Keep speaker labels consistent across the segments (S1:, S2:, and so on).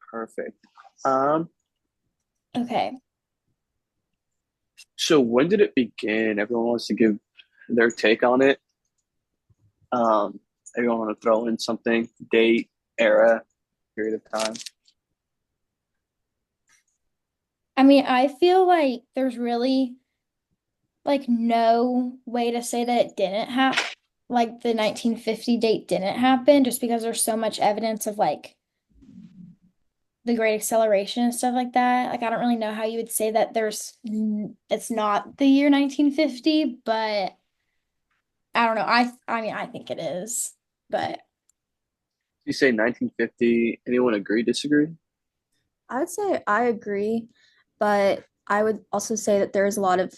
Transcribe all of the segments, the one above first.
S1: Perfect. Um,
S2: Okay.
S1: so when did it begin? Everyone wants to give their take on it. Um, Everyone want to throw in something, date, era, period of time.
S2: I mean, I feel like there's really like no way to say that it didn't happen, like the 1950 date didn't happen, just because there's so much evidence of like the Great Acceleration and stuff like that. Like, I don't really know how you would say that it's not the year 1950, but I don't know. I mean, I think it is, but
S1: You say 1950. Anyone agree, disagree?
S3: I would say I agree, but I would also say that there is a lot of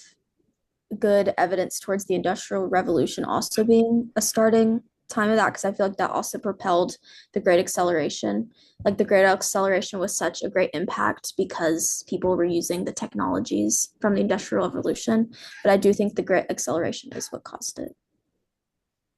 S3: good evidence towards the Industrial Revolution also being a starting time of that because I feel like that also propelled the Great Acceleration. Like the Great Acceleration was such a great impact because people were using the technologies from the Industrial Revolution. But I do think the Great Acceleration is what caused it.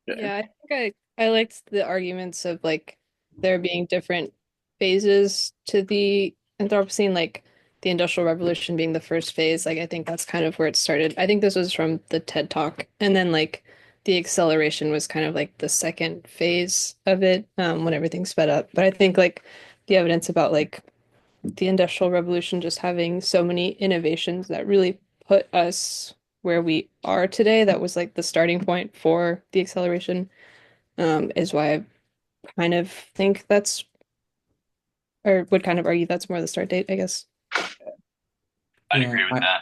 S1: Okay.
S4: Yeah, I think I liked the arguments of like there being different phases to the Anthropocene, like the Industrial Revolution being the first phase. Like I think that's kind of where it started. I think this was from the TED Talk, and then like the acceleration was kind of like the second phase of it, when everything sped up. But I think like the evidence about like the Industrial Revolution just having so many innovations that really put us where we are today, that was like the starting point for the acceleration, is why I kind of think that's, or would kind of argue that's more the start date, I guess.
S5: I'd
S6: Yeah,
S5: agree with that.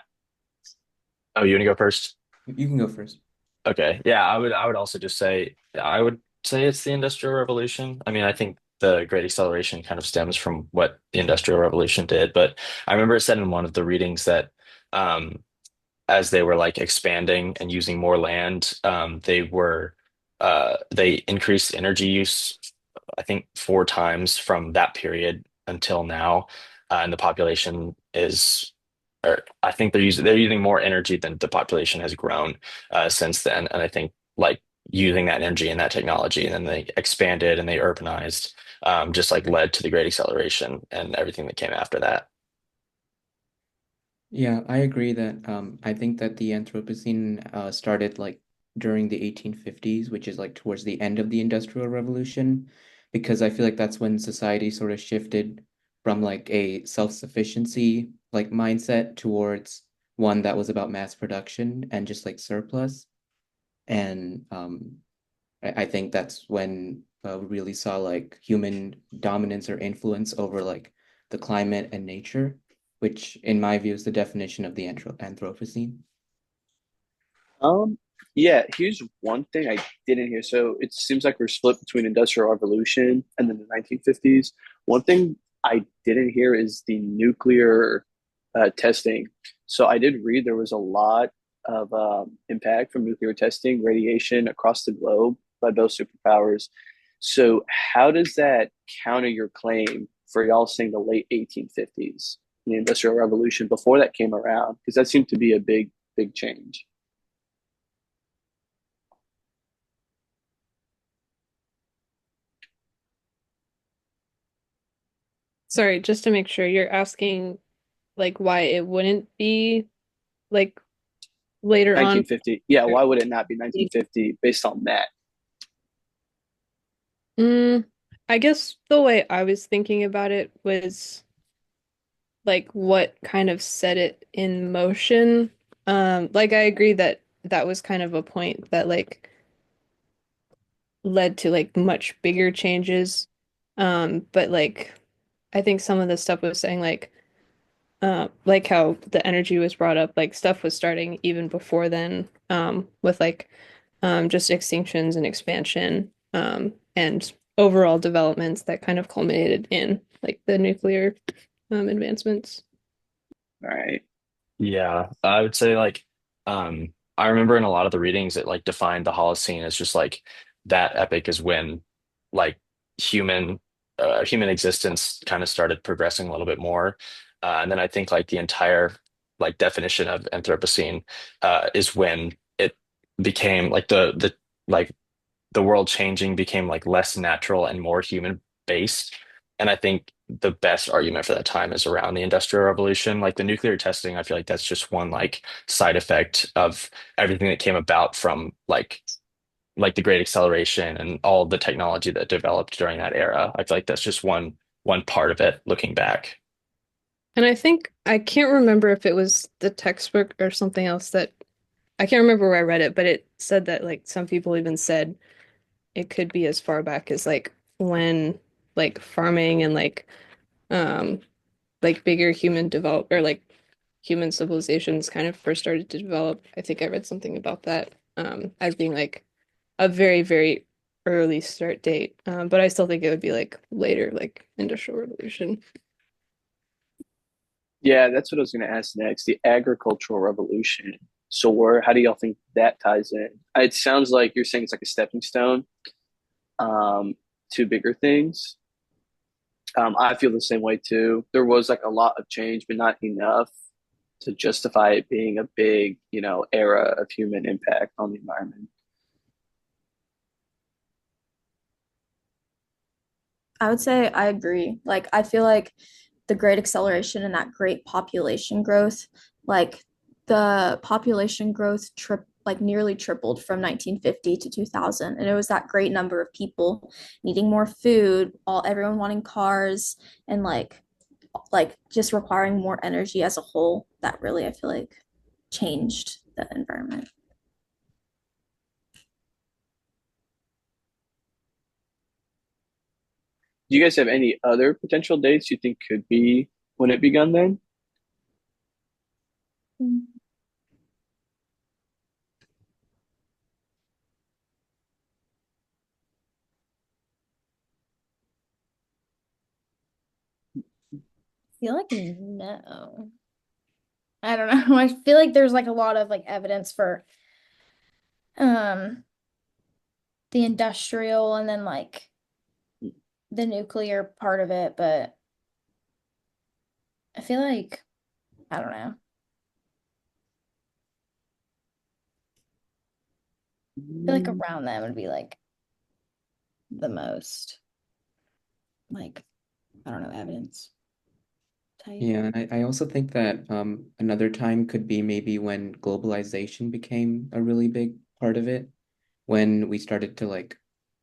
S5: Oh, you want to go first?
S6: you can go first.
S5: Okay. Yeah, I would also just say I would say it's the Industrial Revolution. I mean, I think the Great Acceleration kind of stems from what the Industrial Revolution did, but I remember it said in one of the readings that um as they were like expanding and using more land, they increased energy use, I think 4 times from that period until now, and the population is, or I think they're using more energy than the population has grown since then, and I think like using that energy and that technology, and then they expanded and they urbanized, just like led to the Great Acceleration and everything that came after that.
S6: Yeah, I agree that I think that the Anthropocene started like during the 1850s, which is like towards the end of the Industrial Revolution, because I feel like that's when society sort of shifted from like a self-sufficiency like mindset towards one that was about mass production and just like surplus. And I think that's when we really saw like human dominance or influence over like the climate and nature, which in my view is the definition of the Anthropocene.
S1: Um, yeah, here's one thing I didn't hear. So it seems like we're split between Industrial Revolution and then the 1950s. One thing I didn't hear is the nuclear testing. So I did read there was a lot of impact from nuclear testing, radiation across the globe by both superpowers. So how does that counter your claim for y'all saying the late 1850s, the Industrial Revolution before that came around? Because that seemed to be a big change.
S4: Sorry, just to make sure you're asking like why it wouldn't be like later on.
S1: 1950. Yeah, why would it not be 1950 based on that?
S4: Mm, I guess the way I was thinking about it was like what kind of set it in motion. Like I agree that that was kind of a point that like led to like much bigger changes. But like I think some of the stuff was saying like how the energy was brought up, like stuff was starting even before then, with like just extinctions and expansion, and overall developments that kind of culminated in like the nuclear advancements.
S1: All right.
S5: Yeah, I would say like I remember in a lot of the readings it like defined the Holocene as just like that epic is when like human human existence kind of started progressing a little bit more. And then I think like the entire like definition of Anthropocene is when it became like the like the world changing became like less natural and more human based. And I think the best argument for that time is around the Industrial Revolution. Like the nuclear testing, I feel like that's just one like side effect of everything that came about from like the Great Acceleration and all the technology that developed during that era. I feel like that's just one part of it looking back.
S4: And I think I can't remember if it was the textbook or something else that I can't remember where I read it, but it said that like some people even said it could be as far back as like when like farming and um like bigger human develop or like human civilizations kind of first started to develop. I think I read something about that as being like a very, very early start date. But I still think it would be like later, like Industrial Revolution.
S1: Yeah, that's what I was going to ask next. The agricultural revolution. So, where, how do y'all think that ties in? It sounds like you're saying it's like a stepping stone um, to bigger things. I feel the same way too. There was like a lot of change, but not enough to justify it being a big, era of human impact on the environment.
S3: I would say I agree. Like, I feel like the great acceleration and that great population growth, like the population growth like nearly tripled from 1950 to 2000. And it was that great number of people needing more food, everyone wanting cars and like just requiring more energy as a whole that really I feel like changed the environment.
S1: Do you guys have any other potential dates you think could be when it begun then?
S2: Mm. I feel like no. I don't know. I feel like there's like a lot of like evidence for um the industrial and then like the nuclear part of it, but I feel like I don't know. I feel like
S1: Mm,
S2: around them would be like the most like I don't know, evidence type.
S6: Yeah, and I also think that another time could be maybe when globalization became a really big part of it, when we started to like,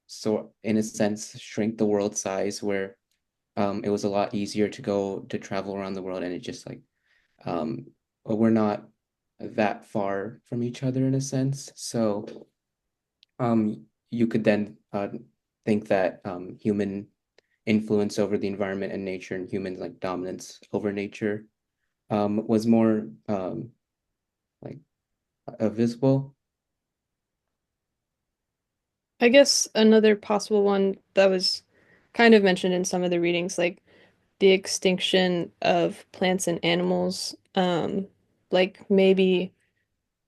S6: so in a sense, shrink the world size, where it was a lot easier to go to travel around the world, and it just like um, we're not that far from each other in a sense. So you could then think that human influence over the environment and nature and human like dominance over nature was more like visible.
S4: I guess another possible one that was kind of mentioned in some of the readings, like the extinction of plants and animals, like maybe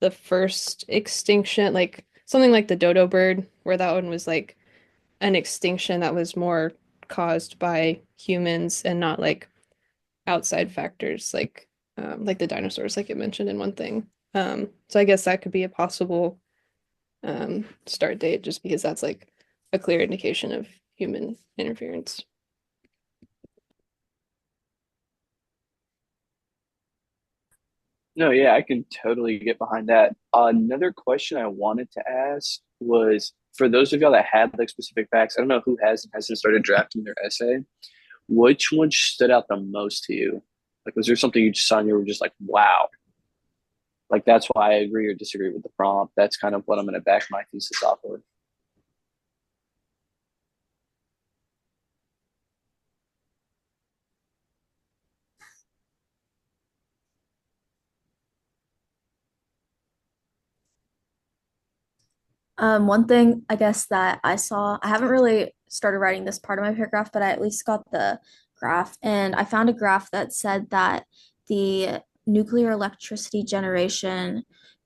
S4: the first extinction, like something like the dodo bird, where that one was like an extinction that was more caused by humans and not like outside factors, like the dinosaurs, like it mentioned in one thing. So I guess that could be a possible start date, just because that's like a clear indication of human interference.
S1: No, yeah, I can totally get behind that. Another question I wanted to ask was for those of y'all that had like specific facts, I don't know who has and hasn't started drafting their essay. Which one stood out the most to you? Like, was there something you just saw and you were just like, wow, like that's why I agree or disagree with the prompt. That's kind of what I'm going to back my thesis off of.
S3: One thing I guess that I saw, I haven't really started writing this part of my paragraph, but I at least got the graph, and I found a graph that said that the nuclear electricity generation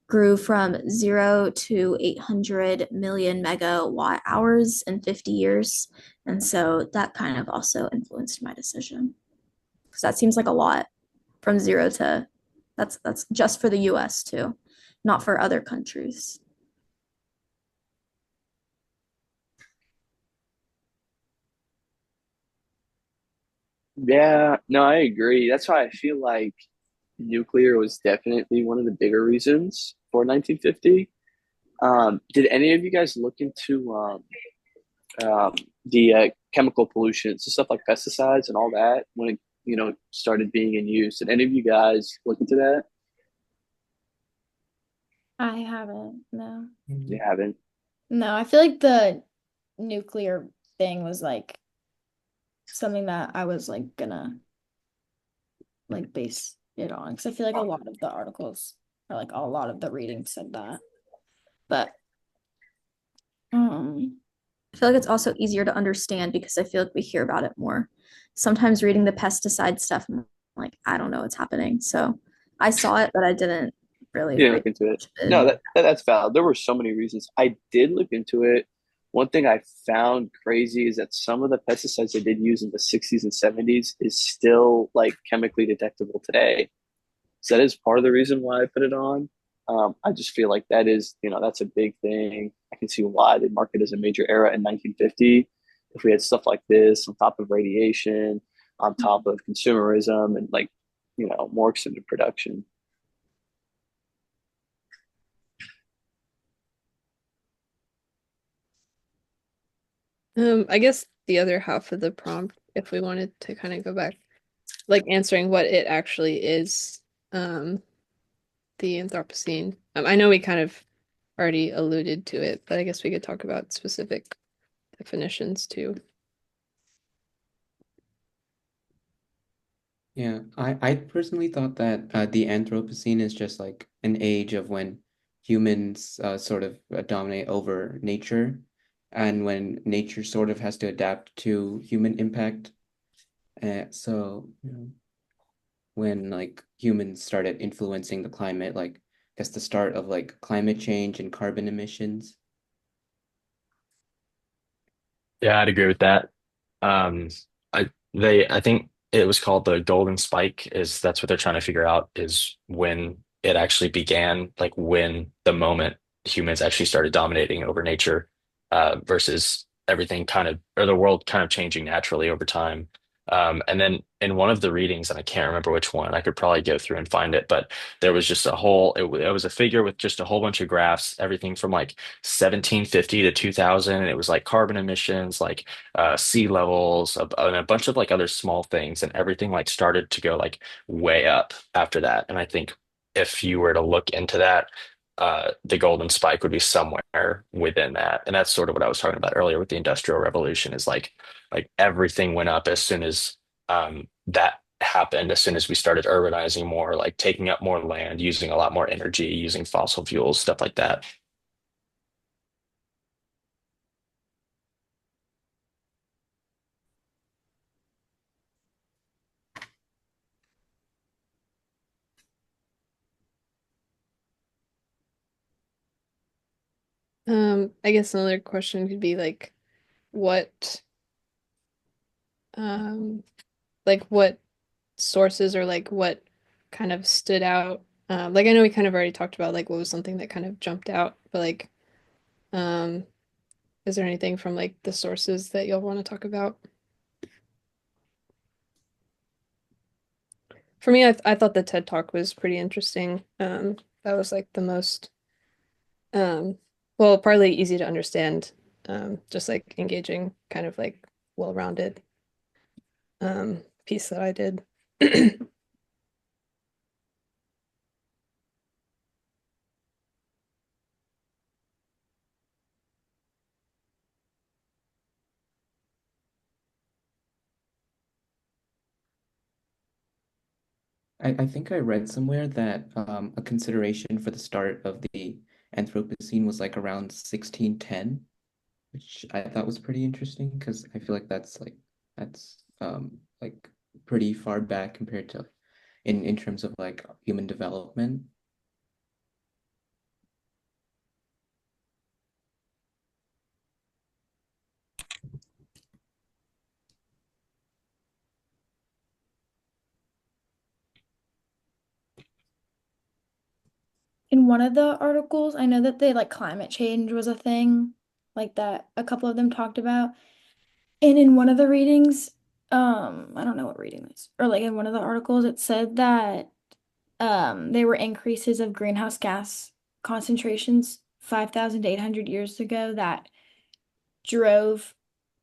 S3: grew from 0 to 800 million megawatt hours in 50 years. And so that kind of also influenced my decision because that seems like a lot from zero to that's just for the US too, not for other countries.
S1: Yeah, no, I agree. That's why I feel like nuclear was definitely one of the bigger reasons for 1950. Did any of you guys look into the chemical pollution, so stuff like pesticides and all that when it started being in use? Did any of you guys look into that?
S2: I haven't, no.
S1: You
S6: Mm.
S1: haven't.
S2: No, I feel like the nuclear thing was like something that I was like gonna like base it on because I feel like a lot of the articles or like a lot of the readings said that. But um
S3: I feel like it's also easier to understand because I feel like we hear about it more. Sometimes reading the pesticide stuff, I'm like, I don't know what's happening. So I saw it, but I didn't really
S1: You didn't
S3: read
S1: look into it.
S3: much of it.
S1: No, that's valid. There were so many reasons. I did look into it. One thing I found crazy is that some of the pesticides they did use in the 60s and 70s is still like chemically detectable today. So that is part of the reason why I put it on. I just feel like that is, that's a big thing. I can see why they mark it as a major era in 1950. If we had stuff like this on top of radiation, on top of consumerism, and like, more extended production.
S4: I guess the other half of the prompt, if we wanted to kind of go back, like answering what it actually is, um, the Anthropocene. I know we kind of already alluded to it, but I guess we could talk about specific definitions too.
S6: Yeah, I personally thought that the Anthropocene is just like an age of when humans sort of dominate over nature, and when nature sort of has to adapt to human impact. So, when like humans started influencing the climate, like that's the start of like climate change and carbon emissions.
S5: Yeah, I'd agree with that. Um, I think it was called the golden spike, is that's what they're trying to figure out is when it actually began, like when the moment humans actually started dominating over nature, versus everything kind of, or the world kind of changing naturally over time. And then in one of the readings, and I can't remember which one, I could probably go through and find it, but there was just a whole, it was a figure with just a whole bunch of graphs, everything from like 1750 to 2000. And it was like carbon emissions, like sea levels, and a bunch of like other small things, and everything like started to go like way up after that. And I think if you were to look into that, the golden spike would be somewhere within that. And that's sort of what I was talking about earlier with the Industrial Revolution, is like everything went up as soon as that happened, as soon as we started urbanizing more, like taking up more land, using a lot more energy, using fossil fuels, stuff like that.
S4: I guess another question could be what, um, what sources or like what kind of stood out. Like I know we kind of already talked about like what was something that kind of jumped out, but um, is there anything from like the sources that you'll want to talk about? For me, I thought the TED Talk was pretty interesting. That was like the most, um, well, partly easy to understand, just like engaging, kind of like well-rounded, piece that I did.
S6: I think I read somewhere that a consideration for the start of the Anthropocene was like around 1610, which I thought was pretty interesting because I feel like that's like pretty far back compared to in terms of like human development.
S2: in one of the articles, I know that they like climate change was a thing, like that a couple of them talked about. And in one of the readings, I don't know what reading this, or like in one of the articles, it said that there were increases of greenhouse gas concentrations 5,800 years ago that drove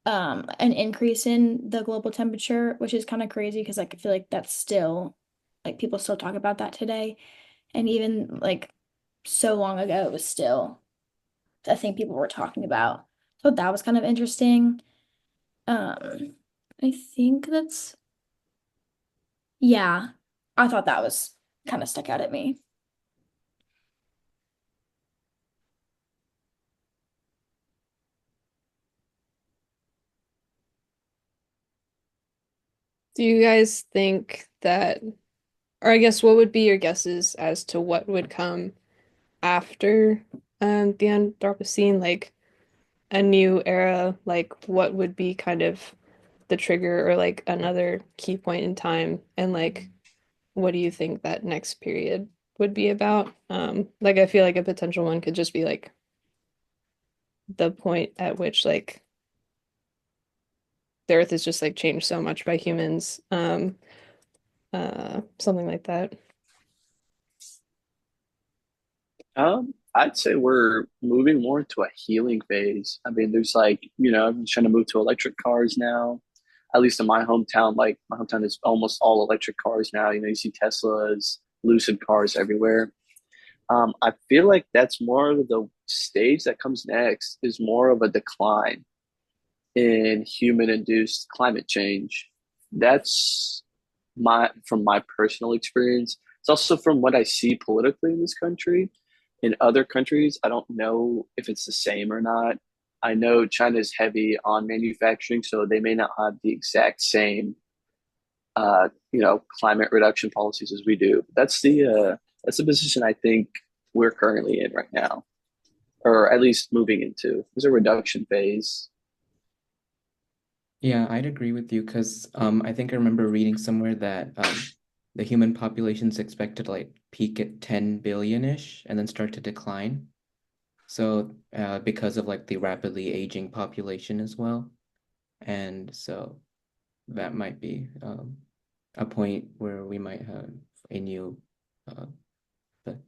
S2: an increase in the global temperature, which is kind of crazy because like I feel like that's still like people still talk about that today. And even like so long ago it was still a thing people were talking about. So that was kind of interesting. Um, I think that's yeah. I thought that was kind of stuck out at me.
S4: Do you guys think that, or I guess what would be your guesses as to what would come after the Anthropocene, like a new era, like what would be kind of the trigger or like another key point in time, and like what do you think that next period would be about? Like I feel like a potential one could just be like the point at which like the earth is just like changed so much by humans. Something like that.
S1: I'd say we're moving more into a healing phase. I mean, there's like, everyone's trying to move to electric cars now. At least in my hometown, like my hometown is almost all electric cars now. You see Teslas, Lucid cars everywhere. I feel like that's more of the stage that comes next is more of a decline in human-induced climate change. That's from my personal experience. It's also from what I see politically in this country. In other countries, I don't know if it's the same or not. I know China is heavy on manufacturing, so they may not have the exact same, climate reduction policies as we do. That's the position I think we're currently in right now, or at least moving into. There's a reduction phase.
S6: Yeah, I'd agree with you because I think I remember reading somewhere that the human population's expected to like peak at 10 billion-ish and then start to decline. So because of like the rapidly aging population as well. And so that might be a point where we might have a new uh, but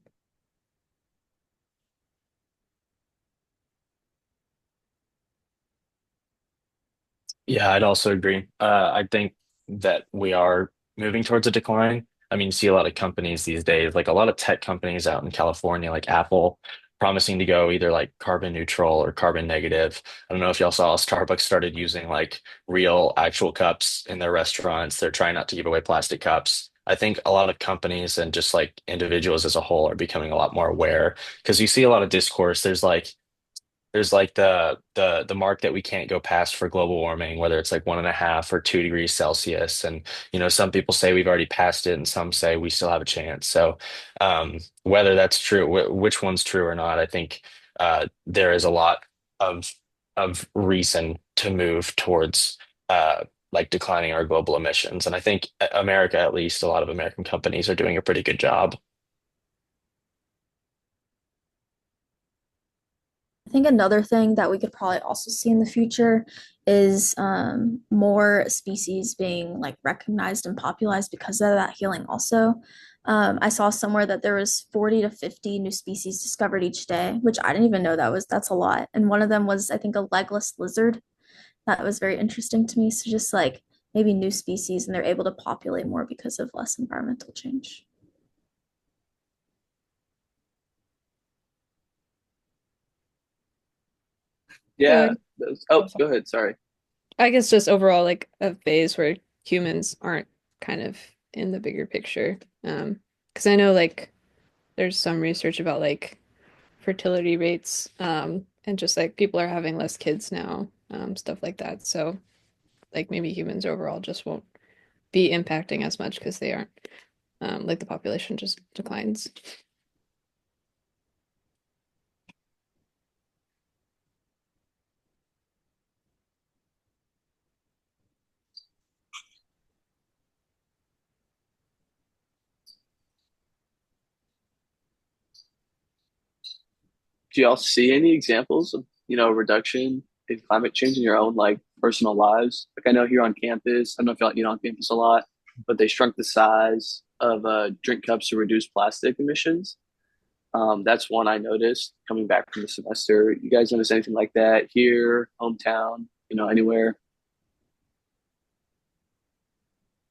S5: Yeah, I'd also agree. I think that we are moving towards a decline. I mean, you see a lot of companies these days, like a lot of tech companies out in California, like Apple, promising to go either like carbon neutral or carbon negative. I don't know if y'all saw Starbucks started using like real actual cups in their restaurants. They're trying not to give away plastic cups. I think a lot of companies and just like individuals as a whole are becoming a lot more aware because you see a lot of discourse. There's like the mark that we can't go past for global warming, whether it's like 1.5 or 2 degrees Celsius. And some people say we've already passed it, and some say we still have a chance. So whether that's true, which one's true or not, I think there is a lot of reason to move towards like declining our global emissions. And I think America, at least a lot of American companies are doing a pretty good job.
S3: I think another thing that we could probably also see in the future is more species being like recognized and popularized because of that healing also. I saw somewhere that there was 40 to 50 new species discovered each day, which I didn't even know that's a lot. And one of them was, I think, a legless lizard. That was very interesting to me. So just like maybe new species and they're able to populate more because of less environmental change.
S4: So
S1: Yeah.
S4: oh,
S1: Oh,
S4: sorry.
S1: go ahead. Sorry.
S4: I guess just overall like a phase where humans aren't kind of in the bigger picture. Because I know like there's some research about like fertility rates, and just like people are having less kids now, stuff like that. So like maybe humans overall just won't be impacting as much because they aren't, like the population just declines.
S1: Do y'all see any examples of, reduction in climate change in your own like personal lives. Like I know here on campus, I don't know if y'all eat on campus a lot, but they shrunk the size of drink cups to reduce plastic emissions. That's one I noticed coming back from the semester. You guys notice anything like that here, hometown, anywhere?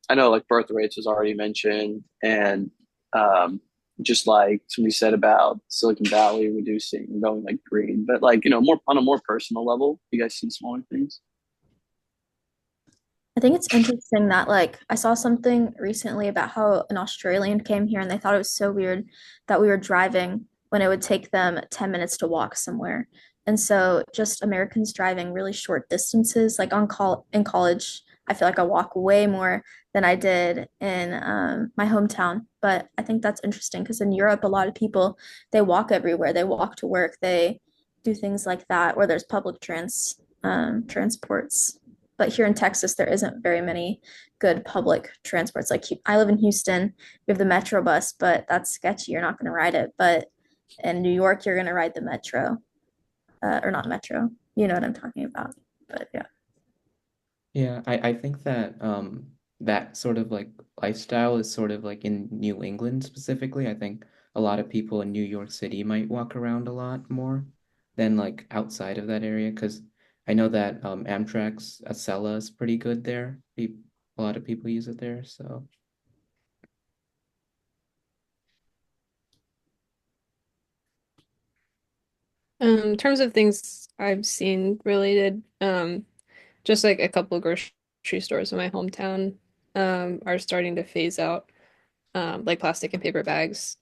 S1: I know like birth rates was already mentioned, and um, just like somebody said about Silicon Valley reducing, going like green, but like more on a more personal level. You guys see smaller things?
S3: I think it's interesting that like I saw something recently about how an Australian came here and they thought it was so weird that we were driving when it would take them 10 minutes to walk somewhere. And so just Americans driving really short distances, like on call in college, I feel like I walk way more than I did in my hometown. But I think that's interesting because in Europe, a lot of people they walk everywhere. They walk to work. They do things like that where there's public transports. But here in Texas, there isn't very many good public transports. Like I live in Houston, we have the Metro bus, but that's sketchy. You're not going to ride it. But in New York, you're going to ride the Metro, or not Metro. You know what I'm talking about. But yeah.
S6: Yeah, I think that that sort of like lifestyle is sort of like in New England specifically. I think a lot of people in New York City might walk around a lot more than like outside of that area because I know that Amtrak's Acela is pretty good there. A lot of people use it there, so
S4: In terms of things I've seen related, just like a couple of grocery stores in my hometown, are starting to phase out like plastic and paper bags.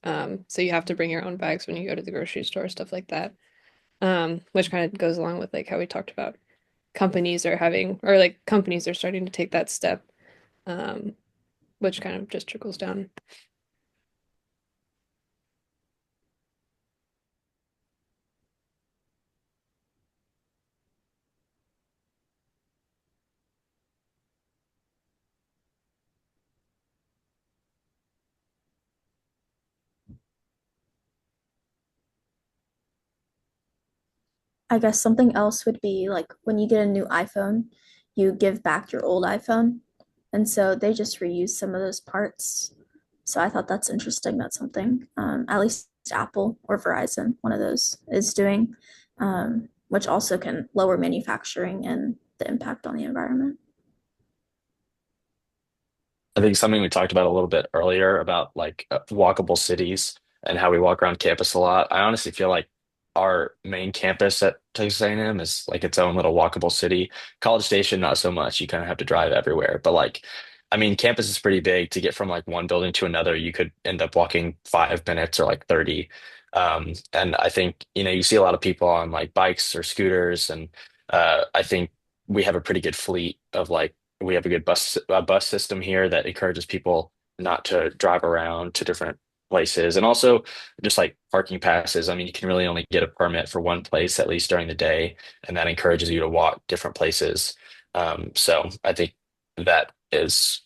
S4: So you have to bring your own bags when you go to the grocery store, stuff like that. Which kind of goes along with like how we talked about companies are having, or like companies are starting to take that step, um, which kind of just trickles down.
S3: I guess something else would be like when you get a new iPhone, you give back your old iPhone. And so they just reuse some of those parts. So I thought that's interesting. That's something at least Apple or Verizon, one of those, is doing, which also can lower manufacturing and the impact on the environment.
S5: I think something we talked about a little bit earlier about like walkable cities and how we walk around campus a lot. I honestly feel like our main campus at Texas A&M is like its own little walkable city. College Station, not so much. You kind of have to drive everywhere. But like, I mean, campus is pretty big. To get from like one building to another, you could end up walking 5 minutes or like 30. And I think, you see a lot of people on like bikes or scooters, and I think we have a pretty good fleet of like we have a good bus system here that encourages people not to drive around to different places, and also just like parking passes. I mean, you can really only get a permit for one place at least during the day, and that encourages you to walk different places. So I think that is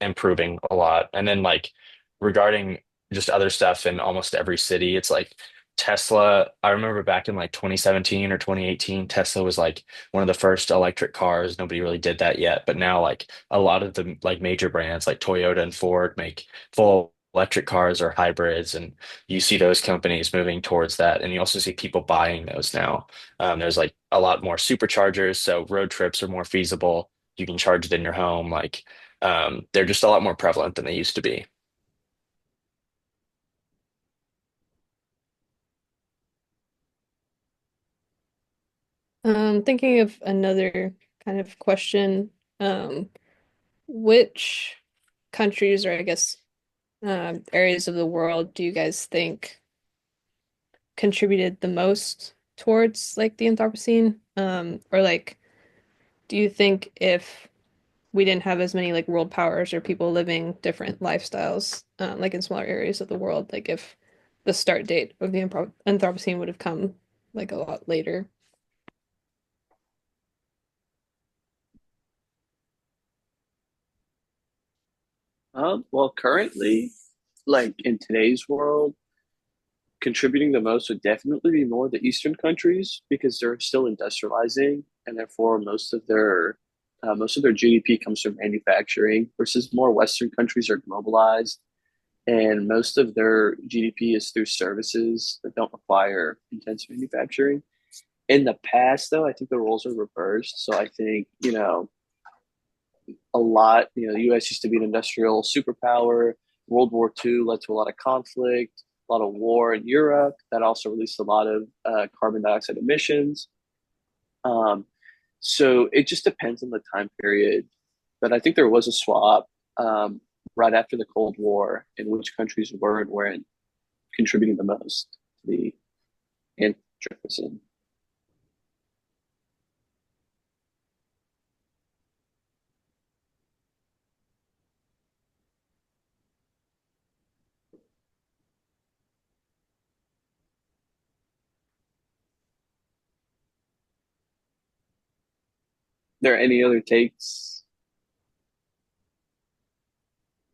S5: improving a lot. And then like regarding just other stuff in almost every city, it's like Tesla. I remember back in like 2017 or 2018, Tesla was like one of the first electric cars. Nobody really did that yet, but now like a lot of the like major brands like Toyota and Ford make full electric cars or hybrids, and you see those companies moving towards that, and you also see people buying those now. There's like a lot more superchargers, so road trips are more feasible. You can charge it in your home. Like they're just a lot more prevalent than they used to be.
S4: Thinking of another kind of question, um, which countries or I guess areas of the world do you guys think contributed the most towards like the Anthropocene? Or like, do you think if we didn't have as many like world powers or people living different lifestyles, like in smaller areas of the world, like if the start date of the Anthropocene would have come like a lot later?
S1: Well, currently, like in today's world, contributing the most would definitely be more the Eastern countries because they're still industrializing and therefore most of their GDP comes from manufacturing, versus more Western countries are globalized, and most of their GDP is through services that don't require intense manufacturing. In the past, though, I think the roles are reversed. So I think, a lot, the US used to be an industrial superpower. World War II led to a lot of conflict, a lot of war in Europe. That also released a lot of carbon dioxide emissions. Um, so it just depends on the time period. But I think there was a swap um, right after the Cold War in which countries were and weren't contributing the most to the Anthropocene. There any other takes?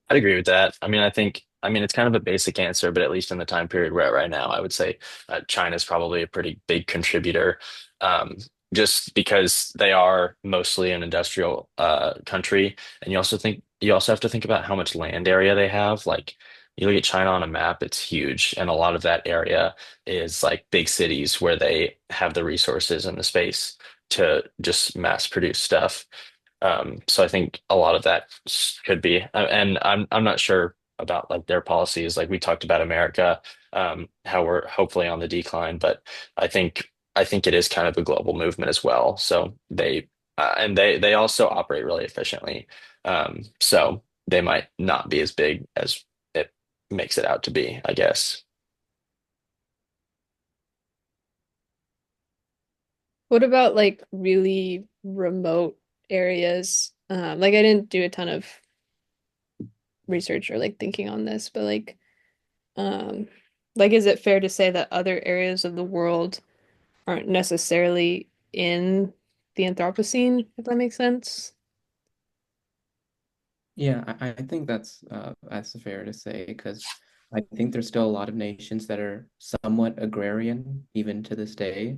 S5: I'd agree with that. I mean, it's kind of a basic answer, but at least in the time period we're at right now, I would say China's probably a pretty big contributor, um, just because they are mostly an industrial country, and you also have to think about how much land area they have. Like, you look at China on a map, it's huge, and a lot of that area is like big cities where they have the resources and the space to just mass produce stuff. So I think a lot of that could be, and I'm not sure about like their policies. Like we talked about America, how we're hopefully on the decline, but I think it is kind of a global movement as well. So they also operate really efficiently. So they might not be as big as it makes it out to be, I guess.
S4: What about like really remote areas? Like I didn't do a ton of research or like thinking on this, but um, like is it fair to say that other areas of the world aren't necessarily in the Anthropocene, if that makes sense?
S6: Yeah, I think that's fair to say because I think there's still a lot of nations that are somewhat agrarian even to this day.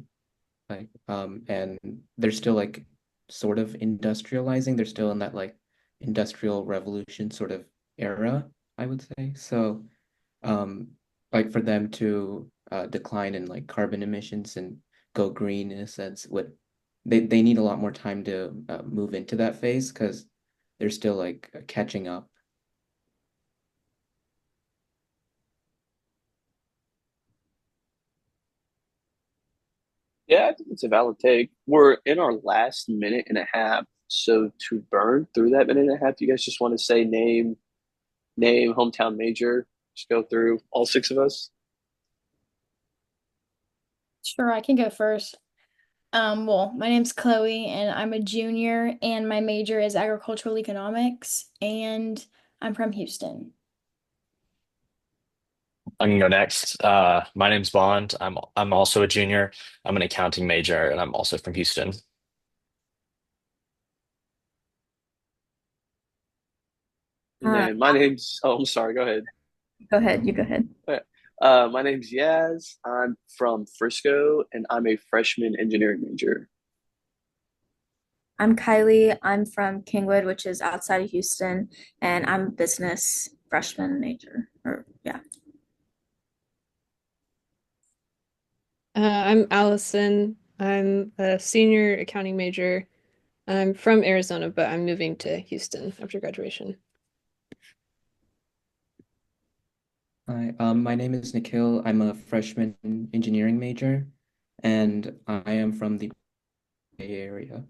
S6: Like, and they're still like sort of industrializing. They're still in that like industrial revolution sort of era, I would say. So, um, like for them to decline in like carbon emissions and go green in a sense, what they need a lot more time to move into that phase because they're still like catching up.
S1: Yeah, I think it's a valid take. We're in our last minute and a half. So to burn through that minute and a half, do you guys just want to say name, hometown major? Just go through all six of us.
S2: Sure, I can go first. Well, my name's Chloe and I'm a junior and my major is agricultural economics and I'm from Houston.
S5: I can go next. My name's Bond. I'm also a junior. I'm an accounting major, and I'm also from Houston.
S1: And
S3: Uh,
S1: then my name's, oh, I'm sorry, go ahead.
S3: Go ahead, you go ahead.
S1: Okay. My name's Yaz. I'm from Frisco and I'm a freshman engineering major.
S3: I'm Kylie. I'm from Kingwood, which is outside of Houston, and I'm a business freshman major. Or yeah.
S4: I'm Allison. I'm a senior accounting major. I'm from Arizona, but I'm moving to Houston after graduation.
S6: Hi, my name is Nikhil. I'm a freshman engineering major, and I am from the Bay Area.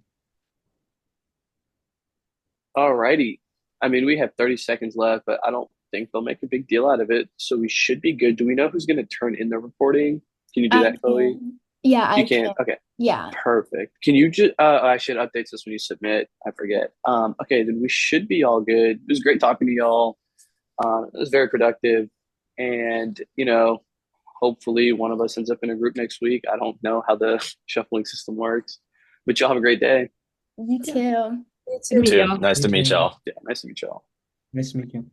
S1: Alrighty. I mean, we have 30 seconds left, but I don't think they'll make a big deal out of it. So we should be good. Do we know who's going to turn in the reporting? Can you do
S2: I
S1: that, Chloe?
S2: can. Yeah, I
S1: You can.
S2: can.
S1: Okay.
S2: Yeah.
S1: Perfect. Can you just, I should update this when you submit. I forget. Okay, then we should be all good. It was great talking to y'all. It was very productive. And, hopefully one of us ends up in a group next week. I don't know how the shuffling system works, but y'all have a great day.
S2: You
S3: Yeah.
S2: too.
S3: You
S4: Good to
S3: too.
S4: meet
S5: Too.
S4: y'all.
S5: Nice
S6: You
S5: to meet
S6: too.
S5: y'all.
S1: Yeah, nice to meet y'all.
S6: Nice to meet you.